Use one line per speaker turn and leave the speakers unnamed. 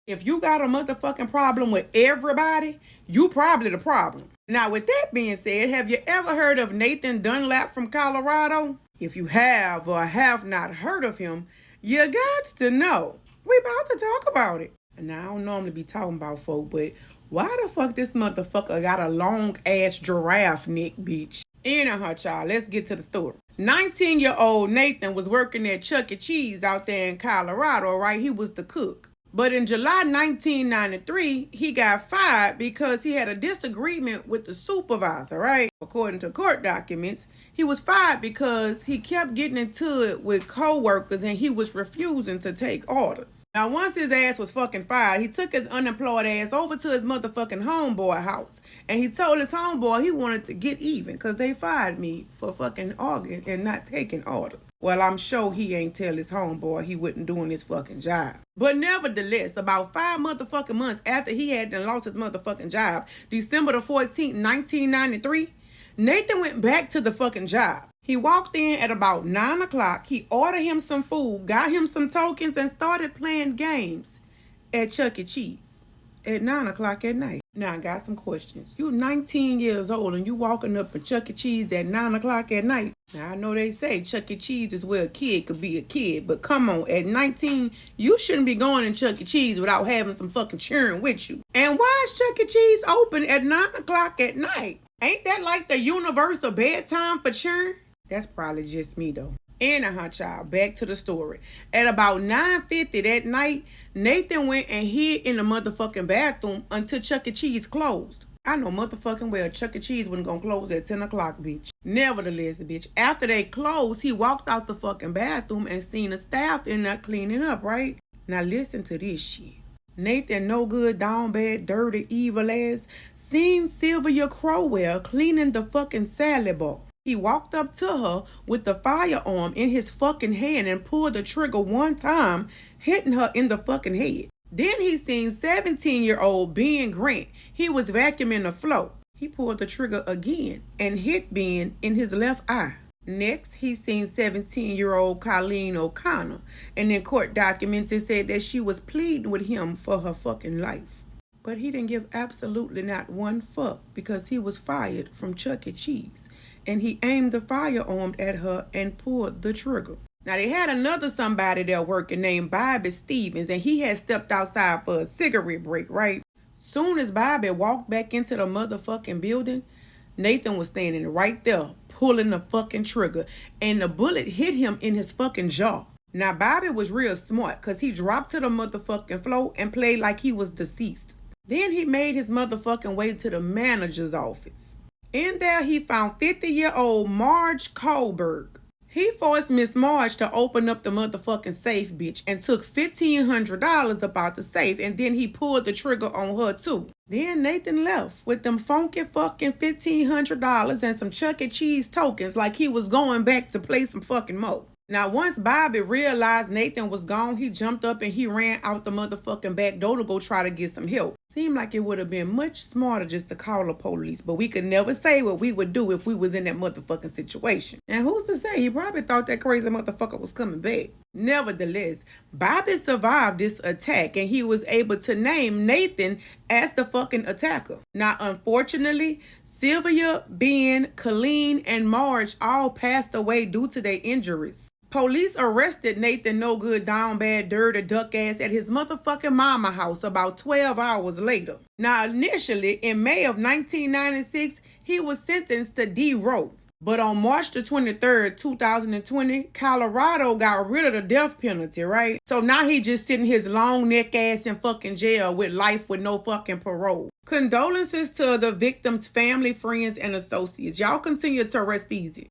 If you got a motherfucking problem with everybody, you probably the problem. Now, with that being said, have you ever heard of Nathan Dunlap from Colorado? If you have or have not heard of him, you got to know. We about to talk about it. And I don't normally be talking about folk, but why the fuck this motherfucker got a long ass giraffe neck, bitch? Anyhow, child, let's get to the story. 19-year-old Nathan was working at Chuck E. Cheese out there in Colorado, right? He was the cook. But in July 1993, he got fired because he had a disagreement with the supervisor, right? According to court documents, he was fired because he kept getting into it with co-workers and he was refusing to take orders. Now, once his ass was fucking fired, he took his unemployed ass over to his motherfucking homeboy house. And he told his homeboy he wanted to get even because they fired me for fucking arguing and not taking orders. Well, I'm sure he ain't tell his homeboy he wasn't doing his fucking job. But nevertheless, about 5 motherfucking months after he had done lost his motherfucking job, December the 14th, 1993, Nathan went back to the fucking job. He walked in at about 9 o'clock. He ordered him some food, got him some tokens, and started playing games at Chuck E. Cheese at 9 o'clock at night. Now, I got some questions. You 19 years old and you walking up at Chuck E. Cheese at 9 o'clock at night. Now, I know they say Chuck E. Cheese is where a kid could be a kid, but come on, at 19, you shouldn't be going in Chuck E. Cheese without having some fucking cheering with you. And why is Chuck E. Cheese open at 9 o'clock at night? Ain't that like the universal bedtime for churn? That's probably just me, though. Anyhow, child, back to the story. At about 9:50 that night, Nathan went and hid in the motherfucking bathroom until Chuck E. Cheese closed. I know motherfucking well Chuck E. Cheese wasn't gonna close at 10 o'clock, bitch. Nevertheless, bitch, after they closed, he walked out the fucking bathroom and seen the staff in there cleaning up, right? Now listen to this shit. Nathan no good, down bad, dirty, evil ass seen Sylvia Crowell cleaning the fucking salad bowl. He walked up to her with the firearm in his fucking hand and pulled the trigger one time, hitting her in the fucking head. Then he seen 17-year-old Ben Grant. He was vacuuming the floor. He pulled the trigger again and hit Ben in his left eye. Next, he seen 17-year-old Colleen O'Connor. And in court documents, it said that she was pleading with him for her fucking life. But he didn't give absolutely not one fuck because he was fired from Chuck E. Cheese. And he aimed the firearm at her and pulled the trigger. Now, they had another somebody there working named Bobby Stevens, and he had stepped outside for a cigarette break, right? Soon as Bobby walked back into the motherfucking building, Nathan was standing right there, pulling the fucking trigger, and the bullet hit him in his fucking jaw. Now, Bobby was real smart because he dropped to the motherfucking floor and played like he was deceased. Then he made his motherfucking way to the manager's office. In there, he found 50-year-old Marge Kohlberg. He forced Miss Marge to open up the motherfucking safe, bitch, and took $1,500 about the safe, and then he pulled the trigger on her, too. Then Nathan left with them funky fucking $1,500 and some Chuck E. Cheese tokens like he was going back to play some fucking more. Now, once Bobby realized Nathan was gone, he jumped up and he ran out the motherfucking back door to go try to get some help. Seemed like it would have been much smarter just to call the police, but we could never say what we would do if we was in that motherfucking situation. And who's to say? He probably thought that crazy motherfucker was coming back. Nevertheless, Bobby survived this attack and he was able to name Nathan as the fucking attacker. Now, unfortunately, Sylvia, Ben, Colleen, and Marge all passed away due to their injuries. Police arrested Nathan no good, down bad, dirty, duck ass at his motherfucking mama house about 12 hours later. Now, initially, in May of 1996, he was sentenced to D-Row. But on March the 23rd, 2020, Colorado got rid of the death penalty, right? So now he just sitting his long neck ass in fucking jail with life with no fucking parole. Condolences to the victims' family, friends, and associates. Y'all continue to rest easy.